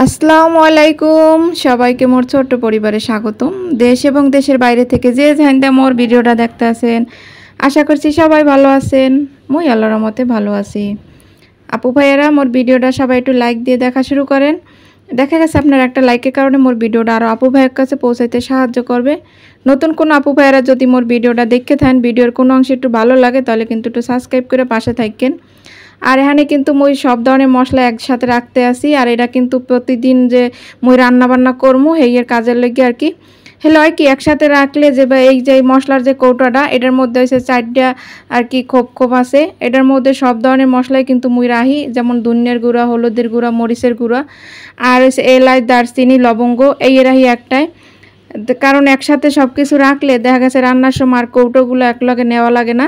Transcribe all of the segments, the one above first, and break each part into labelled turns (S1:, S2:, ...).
S1: আসসালামু আলাইকুম সবাইকে মোর ছোট্ট পরিবারে স্বাগতম। দেশ এবং দেশের বাইরে থেকে যে যেখানে মোর ভিডিওটা দেখতে আছেন, আশা করছি সবাই ভালো আছেন। মুই আল্লাহর রহমতে ভালো আছি। আপু ভাইয়েরা মোর ভিডিওটা সবাই একটু লাইক দিয়ে দেখা শুরু করেন। দেখা গেছে আপনার একটা লাইকের কারণে মোর ভিডিওটা আরও আপু ভাইয়ের কাছে পৌঁছাইতে সাহায্য করবে। নতুন কোনো আপু ভাইয়েরা যদি মোর ভিডিওটা দেখতে থাকেন, ভিডিওর কোনো অংশ একটু ভালো লাগে তাহলে কিন্তু একটু সাবস্ক্রাইব করে পাশে থাকেন। আর এখানে কিন্তু মুই সব ধরনের মশলা একসাথে রাখতে আসি। আর এটা কিন্তু প্রতিদিন যে মুই রান্না বান্না করবো এর কাজের লেগে আর কি হলো হয় কি একসাথে রাখলে যে এই যে মশলার যে কৌটাটা এটার মধ্যে হয়েছে 4টা আর কি খোপ আছে। এটার মধ্যে সব ধরনের মশলাই কিন্তু মুই রাখি, যেমন ধনিয়ার গুঁড়া, হলুদের গুঁড়া, মরিচের গুঁড়া, আর হচ্ছে এলাচ, দারচিনি, লবঙ্গ এই রাখি একটাই। কারণ একসাথে সব কিছু রাখলে দেখা গেছে রান্নার সময় আর কৌটোগুলো একলগে নেওয়া লাগে না,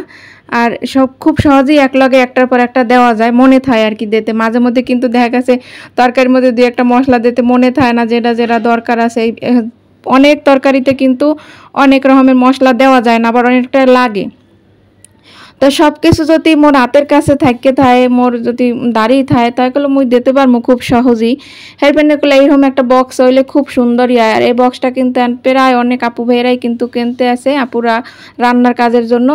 S1: আর সব খুব সহজেই একলগে একটার পর একটা দেওয়া যায়, মনে থাকে আর কি দিতে। মাঝে মধ্যে কিন্তু দেখা গেছে তরকারির মধ্যে 2-1টা মশলা দিতে মনে থাকে না, যেটা যেটা দরকার আছে। অনেক তরকারিতে কিন্তু অনেক রকমের মশলা দেওয়া যায় না, আবার অনেকটা লাগে। তো সব কিছু যদি মোর হাতের কাছে থাকে মোর যদি দাঁড়িয়ে থাকে তাহলে মুই দিতে পারবো খুব সহজেই। হেরপেনে করলে এইরকম একটা বক্স হইলে খুব সুন্দর হয়। আর এই বক্সটা কিন্তু প্রায় অনেক আপু ভাইয়েরাই কিন্তু কিনতে আসে আপুরা রান্নার কাজের জন্য।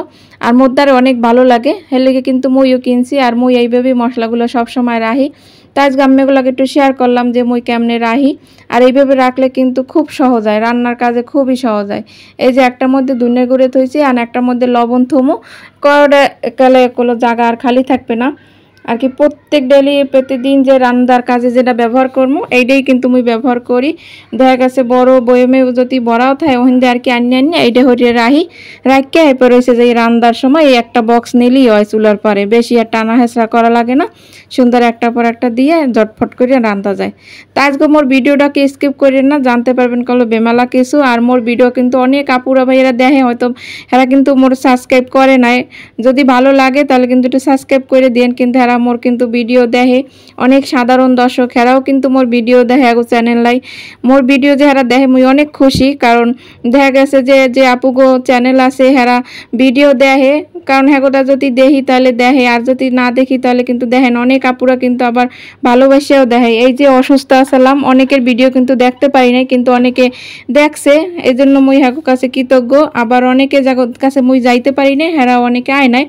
S1: আর মোদ্দারে অনেক ভালো লাগে, এর লেগে কিন্তু মুইও কিনছি। আর মুই এইভাবেই মশলাগুলো সবসময় রাখি। তাই আজকে আমি এগুলোকে একটু শেয়ার করলাম যে মুই কেমনে রাখি। আর এইভাবে রাখলে কিন্তু খুব সহজ হয়, রান্নার কাজে খুবই সহজ হয়। এই যে একটার মধ্যে ধনিয়া গুঁড়ো থইছি আর একটার মধ্যে লবণ থমু কড়া একালে কোনো জায়গা আর খালি থাকবে না আর কি। প্রত্যেক ডেলি প্রতিদিন যে রান্নার কাজে যেটা ব্যবহার করবো এইটাই কিন্তু মুই ব্যবহার করি। দেখা গেছে বড় বয়মে যদি বড়াও থাকে ওখান আর কি আনি এইটা হরিয়ে রাখিয়ে এরপর হয়েছে যে রান্নার সময় এই একটা বক্স নিলেই হয় চুলার পরে, বেশি আর টানা হেঁচড়া করা লাগে না, সুন্দর একটার পর একটা দিয়ে ঝটফট করে রান্না যায়। তাই আজকে মোর ভিডিওটাকে স্কিপ করেন না, জানতে পারবেন কলো বেমালা কিছু। আর মোর ভিডিও কিন্তু অনেক আপুরা ভাইয়েরা দেখে, হয়তো এরা কিন্তু মোর সাবস্ক্রাইব করে নাই। যদি ভালো লাগে তাহলে কিন্তু একটু সাবস্ক্রাইব করে দেন। কিন্তু এরা মোর কিন্তু ভিডিও দেখে, অনেক সাধারণ দর্শক এরাও কিন্তু মোর ভিডিও দেখে আগো চ্যানেল লাই। মোর ভিডিও যে এরা দেখে মুই অনেক খুশি, কারণ দেখা গেছে যে আপুগো চ্যানেল আছে এরা ভিডিও দেখে। কারণ হ্যাগোটা যদি দেখি তাহলে দেখে, আর যদি না দেখি তাহলে কিন্তু দেখেন। অনেক আপুরা কিন্তু আবার ভালোবাসেও দেখে। এই যে অসুস্থ আছিলাম অনেকের ভিডিও কিন্তু দেখতে পারি নাই, কিন্তু অনেকে দেখছে, এই জন্য মুই হ্যাগো কাছে কৃতজ্ঞ। আবার অনেকে যাগোর কাছে মুই যাইতে পারি নাই, হেরা অনেকে আয় নাই।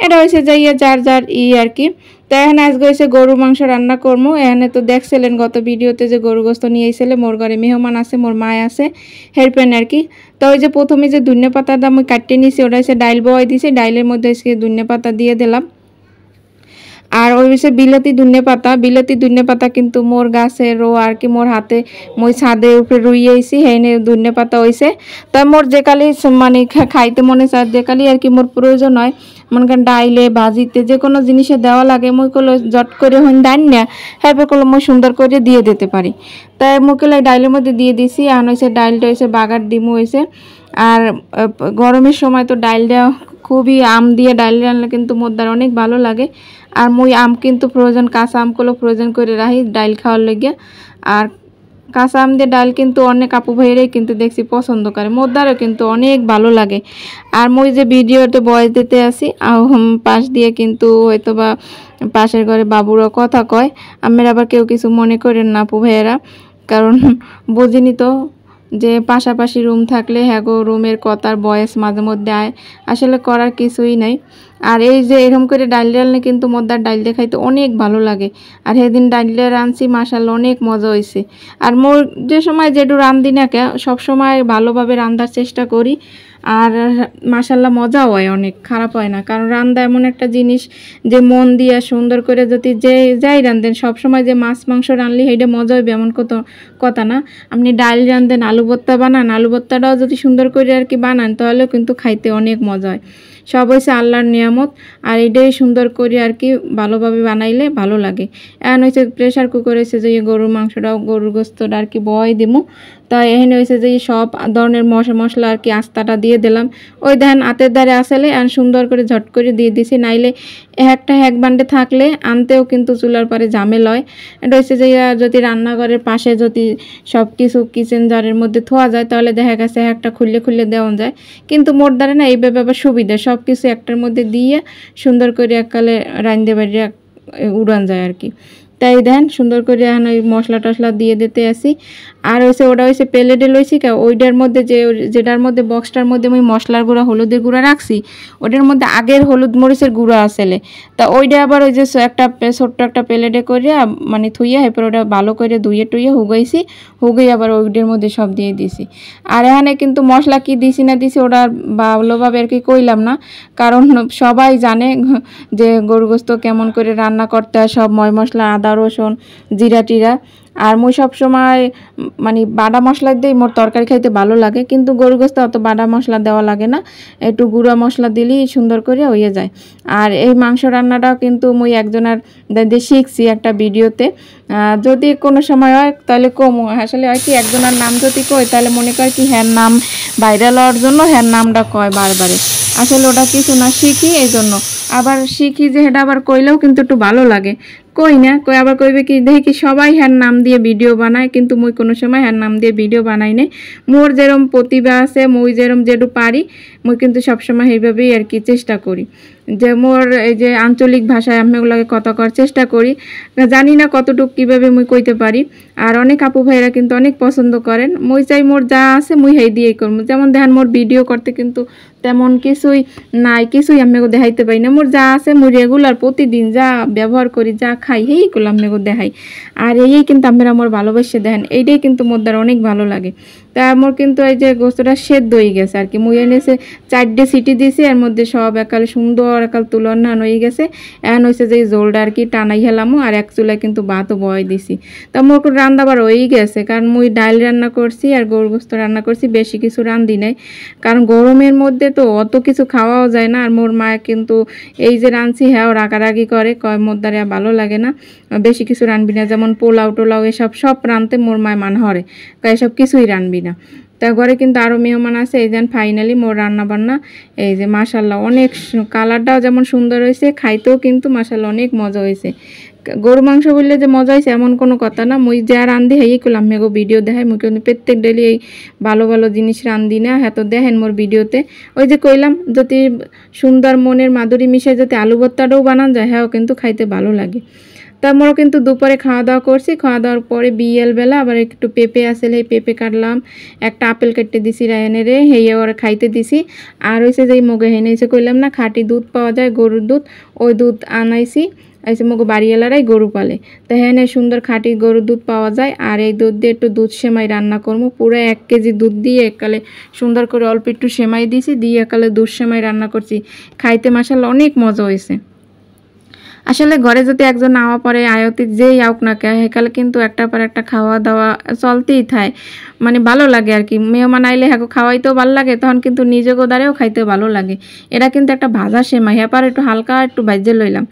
S1: এটা হয়েছে যাইয়া যার যার আর কি। তাই এখানে আজকে হয়েছে গরুর মাংস রান্না করবো। এখানে তো দেখছিলেন গত ভিডিওতে যে গরু গোস্ত নিয়ে এসেছিলে, মোর ঘরে মেহমান আছে, মোর মায় আছে, হেল্পেন আর কি। তো ওই যে প্রথমে যে ধনিয়া পাতাটা আমি কাটিয়ে নিয়েছি ওটা হচ্ছে ডাইল বয় দিয়েছি, ডাইলের মধ্যে এসে ধনিয়া পাতা দিয়ে দিলাম। আর ওই হচ্ছে বিলাতি ধনিয়া পাতা কিন্তু মোর গাছে রো আর কি, মোর হাতে মই ছাদে উপরে রুইয়েছি হেনে ধনিয়া পাতা হয়েছে। তা মোর যে কালি মানে খাইতে মনে চায়, যে কালি আর কি মোর প্রয়োজন হয়, মনে করেন ডাইলে ভাজিতে যে কোনো জিনিসে দেওয়া লাগে, মই কলো জট করে হন ডাইন না হ্যাঁ করলো মই সুন্দর করে দিয়ে দিতে পারি। তাই মুখেলে ডাইলের মধ্যে দিয়ে দিছি। আর হয়েছে ডাইলটা হয়েছে বাগার ডিমু হয়েছে। আর গরমের সময় তো ডাইল দেওয়া খুবই, আম দিয়ে ডাইল রান্না কিন্তু মোদ্দার অনেক ভালো লাগে। আর মুই আম কিন্তু প্রয়োজন, কাঁচা আমগুলো প্রয়োজন করে রাখি ডাইল খাওয়ার লেগে। আর কাঁচা আম দিয়ে ডাল কিন্তু অনেক আপু ভাইয়েরাই কিন্তু দেখছি পছন্দ করে, মোদ্দারও কিন্তু অনেক ভালো লাগে। আর মুই যে ভিডিওতে বয়স দিতে আসি পাশ দিয়ে কিন্তু হয়তো বা পাশের ঘরে বাবুরা কথা কয়, আমের আবার কেউ কিছু মনে করেন না আপু ভাইয়েরা, কারণ বুঝিনি তো যে পাশাপাশি রুম থাকলে হ্যাগো রুমের কথার বয়স মাঝে মধ্যে আয়, আসলে করার কিছুই নাই। আর এই যে এরকম করে ডাইল রান্না কিন্তু মোদ্দার ডাইল দিয়ে খাইতে অনেক ভালো লাগে। আর সেদিন ডাইল রাঁধছি মাশাআল্লাহ অনেক মজা হয়েছে। আর মোর যে সময় যেটু রাঁধি না কে সবসময় ভালোভাবে রান্নার চেষ্টা করি। আর মাশাআল্লাহ মজাও হয়, অনেক খারাপ হয় না। কারণ রান্না এমন একটা জিনিস যে মন দিয়ে সুন্দর করে যদি যে যাই রান্ধেন, সবসময় যে মাছ মাংস রাঁধলি সেইটা মজা হইবে এমন কথা না। আপনি ডাল রাঁধেন, আলু ভর্তা বানান, আলু ভর্তাটাও যদি সুন্দর করে আর কি বানান তাহলেও কিন্তু খাইতে অনেক মজা হয়। সব হয়েছে আল্লাহর নিয়ামত। আর এটাই সুন্দর করে আর কি ভালোভাবে বানাইলে ভালো লাগে। এখন হয়েছে প্রেশার কুকার হয়েছে যে গরুর মাংসটাও গরুর গোস্তটা আর কি বয় দিমু। তাই এখানে হয়েছে যে সব ধরনের মশলা আর কি আস্তাটা দিয়ে দিলাম। ওই দেখেন হাতের ধারে আসলে আর সুন্দর করে ঝট করে দিয়ে দিছি, নাইলে একটা এক বান্ডে থাকলে আনতেও কিন্তু চুলার পরে ঝামেল হয়। এটা হচ্ছে যে যদি রান্নাঘরের পাশে যদি সব কিছু কিচেন জারের মধ্যে থোয়া যায় তাহলে দেখা গেছে একটা খুললে দেওয়া যায়। কিন্তু মোর দ্বারা না এইভাবে আবার সুবিধা, সব কিছু একটার মধ্যে দিয়ে সুন্দর করে এককালে রান্ধতে পারি উড়ান যায় আর কি। তাই দেন সুন্দর করে এখন ওই মশলা টশলা দিয়ে দিতে আসি। আর হয়েছে ওটা হয়েছে প্লেটে লইছি ওইটার মধ্যে যেটার মধ্যে বক্সটার মধ্যে আমি মশলার গুঁড়া হলুদের গুঁড়া রাখছি ওটার মধ্যে আগের হলুদ মরিচের গুঁড়া আসলে তা ওইটা আবার ওই যে একটা ছোট্ট একটা প্লেটে করে মানে থুইয়া এরপর ওটা ভালো করে ধুয়ে টুইয়ে হুগাইছি, হুগেই আবার ওইটার মধ্যে সব দিয়ে দিছি। আর এখানে কিন্তু মশলা কি দিছি না দিছি ওটা ভালোভাবে আর কি কইলাম না, কারণ সবাই জানে যে গরু গোস্ত কেমন করে রান্না করতে হয়, সব ময় মশলা আদা রসুন জিরা টিরা। আর মুই সবসময় মানে বাটা মশলা দিয়েই মোর তরকারি খাইতে ভালো লাগে, কিন্তু গরু গোস্ত অত বাটা মশলা দেওয়া লাগে না, একটু গুঁড়া মশলা দিলেই সুন্দর করে হয়ে যায়। আর এই মাংস রান্নাটাও কিন্তু মুই একজনের শিখছি একটা ভিডিওতে, যদি কোনো সময় হয় তাহলে কমু। আসলে হয় কি একজনের নাম যদি কই তাহলে মনে করে কি হ্যার নাম ভাইরাল হওয়ার জন্য হ্যার নামটা কয় বারবারে, আসলে ওটা কিছু না শিখি এই জন্য। আবার শিখি যে এটা আবার কইলেও কিন্তু একটু ভালো লাগে, কই না কই আবার কইবে কি দেখি কি সবাই হ্যার নাম দিয়ে ভিডিও বানায়, কিন্তু মুই কোনো সময় হ্যার নাম দিয়ে ভিডিও বানাই নাই। মোর যেরম প্রতিভা আছে মুই যেরম যেটু পারি মুই কিন্তু সবসময় এইভাবেই আর কি চেষ্টা করি যে মোর এই যে আঞ্চলিক ভাষায় আমি ওগুলোকে কথা করার চেষ্টা করি। জানি না কতটুকু কীভাবে মুই কইতে পারি। আর অনেক আপু ভাইরা কিন্তু অনেক পছন্দ করেন, মুই চাই মোর যা আছে মুই হেই দিয়েই করবো। যেমন দেখেন মোর ভিডিও করতে কিন্তু তেমন কিছুই নাই, কিছুই আমি দেখাইতে পারি না। মোর যা আছে মুই রেগুলার প্রতিদিন যা ব্যবহার করি যা খাই হেই করলাম আমি দেখাই। আর এই কিন্তু আপনারা মোর ভালোবাসে দেখেন, এইটাই কিন্তু মোর দ্বারা অনেক ভালো লাগে। তা মোর কিন্তু এই যে গোস্তটা সেদ্ধ হয়ে গেছে আর কি, মুই এনেছে 4টে সিটি দিয়েছি, এর মধ্যে সব একাল সুন্দর একাল তুলনান হয়ে গেছে। এখন হয়েছে যে জোলটা আর কি টানাই হেলামো, আর এক চুলায় কিন্তু ভাতও বয় দিছি। তা মোর রান্না আবার হয়েই গেছে, কারণ মুই ডাল রান্না করছি আর গরু গোস্ত রান্না করছি, বেশি কিছু রান্ধি নাই, কারণ গরমের মধ্যে তো অত কিছু খাওয়াও যায় না। আর মোর মা কিন্তু এই যে রাঁধছি হ্যাঁ রাগারাগি করে, কয় মোর দ্বারা ভালো লাগে না, বেশি কিছু রানবি না, যেমন পোলাও টোলাও এসব সব রাঁধতে মোর মায় মান হরে, এসব কিছুই রানবি না। তা ঘরে কিন্তু আরও মেহমান আছে। এই যেন ফাইনালি মোর রান্না বান্না এই যে মাশাল্লাহ অনেক কালারটাও যেমন সুন্দর হয়েছে, খাইতেও কিন্তু মাশাল্লাহ অনেক মজা হয়েছে। গরু মাংস বললে যে মজা হয়েছে এমন কোনো কথা না, মুই যা রান্ধি হেই করলাম মেগো ভিডিও দেখাই, মুই কিন্তু প্রত্যেক ডেলি এই ভালো ভালো জিনিস রান্ধি না, হ্যাঁ তো দেখেন মোর ভিডিওতে। ওই যে কইলাম যদি সুন্দর মনের মাধুরী মিশে যদি আলু ভর্তাটাও বানান যায় হ্যাঁ কিন্তু খাইতে ভালো লাগে। তারপরও কিন্তু দুপুরে খাওয়া দাওয়া করছি, খাওয়া দাওয়ার পরে বিয়েলবেলা আবার একটু পেঁপে আসলে এই পেঁপে কাটলাম, একটা আপেল কেটে দিছি রায়নে রে হেয়ে ওরা খাইতে দিছি। আর হয়েছে যে মগে হেনে এসে কইলাম না খাঁটি দুধ পাওয়া যায় গরুর দুধ, ওই দুধ আনাইছি। এসে মগো বাড়িওয়ালারাই গরু পালে, তো হ্যাঁ সুন্দর খাঁটি গরুর দুধ পাওয়া যায়। আর এই দুধ দিয়ে একটু দুধ সেমাই রান্না করবো, পুরো 1 কেজি দুধ দিয়ে একালে সুন্দর করে অল্প একটু সেমাই দিয়েছি, দিয়ে একালে দুধ সেমাই রান্না করছি, খাইতে মাশাআল্লাহ অনেক মজা হয়েছে। আসলে ঘরে যদি একজন আওয়া পরে আয়তিক যেই আউক না কে হেকালে কিন্তু একটা পর একটা খাওয়া দাওয়া চলতেই থাকে, মানে ভালো লাগে আর কি। মেহমান আইলে হ্যাঁ খাওয়াইতেও ভালো লাগে, তখন কিন্তু নিজে গোদারেও খাইতে ভালো লাগে। এটা কিন্তু একটা ভাজা সেমাই, হ্যাঁ একটু হালকা একটু ভাজে লইলাম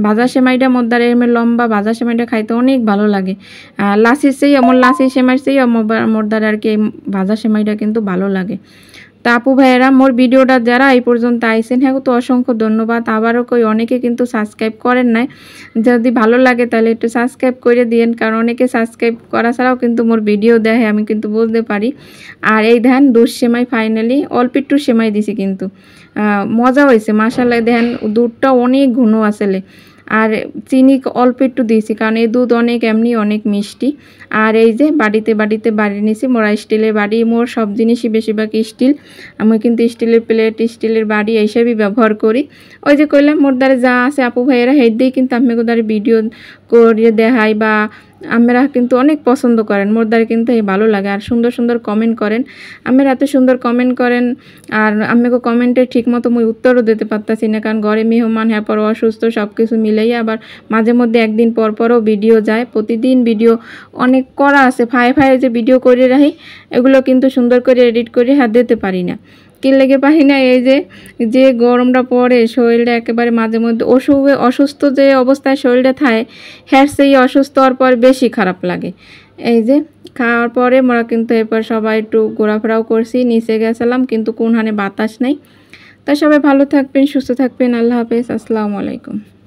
S1: ভাজা সেমাইটা মোদ্দারে এমনি লম্বা ভাজা সেমাইটা খাইতে অনেক ভালো লাগে। লাসির সেই আমার লাসি সেমাই সেই মোদ্দারে আর কি ভাজা সেমাইটা কিন্তু ভালো লাগে। তা আপু ভাইয়েরা মোর ভিডিওটা যারা এই পর্যন্ত আইসেন হ্যাঁ তো অসংখ্য ধন্যবাদ। আবারও কই অনেকে কিন্তু সাবস্ক্রাইব করেন নাই, যদি ভালো লাগে তাহলে একটু সাবস্ক্রাইব করে দিয়েন, কারণ অনেকে সাবস্ক্রাইব করা ছাড়াও কিন্তু মোর ভিডিও দেখে আমি কিন্তু বুঝতে পারি। আর এই ধ্যান দুধ সেমাই ফাইনালি অল্প একটু সেমাই দিছি, কিন্তু মজা হয়েছে মাশাআল্লাহ। দেখেন দুধটা অনেক ঘন আসলে, আর চিনি অল্প একটু দিয়েছি, কারণ এই দুধ অনেক এমনি অনেক মিষ্টি। আর এই যে বাড়িতে বাড়ি নিয়েছি, মোরা স্টিলের বাড়ি, মোর সব জিনিসই বেশিরভাগ স্টিল, আমি কিন্তু স্টিলের প্লেট স্টিলের বাড়ি এইসবই ব্যবহার করি। ওই যে কইলাম মোর দ্বারা যা আছে আপু ভাইয়েরা হেড দিয়েই কিন্তু আমি দ্বারা ভিডিও করে দেখাই, বা আমরা কিন্তু অনেক পছন্দ করেন, মোর দ্বারা কিন্তু এই ভালো লাগে। আর সুন্দর সুন্দর কমেন্ট করেন, আমরা এত সুন্দর কমেন্ট করেন, আর আমাকে কমেন্টে ঠিক মতো মুই উত্তরও দিতে পারতাছি না, কারণ ঘরে মেহমান হ্যাঁ পর অসুস্থ সব কিছু মিলেই, আবার মাঝে মধ্যে একদিন পর পরও ভিডিও যায়, প্রতিদিন ভিডিও অনেক করা আছে, ফায়ে যে ভিডিও করে রাখি এগুলো কিন্তু সুন্দর করে এডিট করে হাত দিতে পারি না, কি লেগে পারি না। এই যে গরমটা পড়ে শরীরটা একেবারে মাঝে মধ্যে অসুস্থ যে অবস্থায় শরীরটা থাকে হ্যাঁ সেই অসুস্থ হওয়ার পর বেশি খারাপ লাগে। এই যে খাওয়ার পরে মোরা কিন্তু এরপর সবাই একটু ঘোরাফেরাও করছি, নিচে গেছিলাম কিন্তু কোনখানে বাতাস নেই। তা সবাই ভালো থাকবেন সুস্থ থাকবেন, আল্লাহ হাফেজ, আসসালামু আলাইকুম।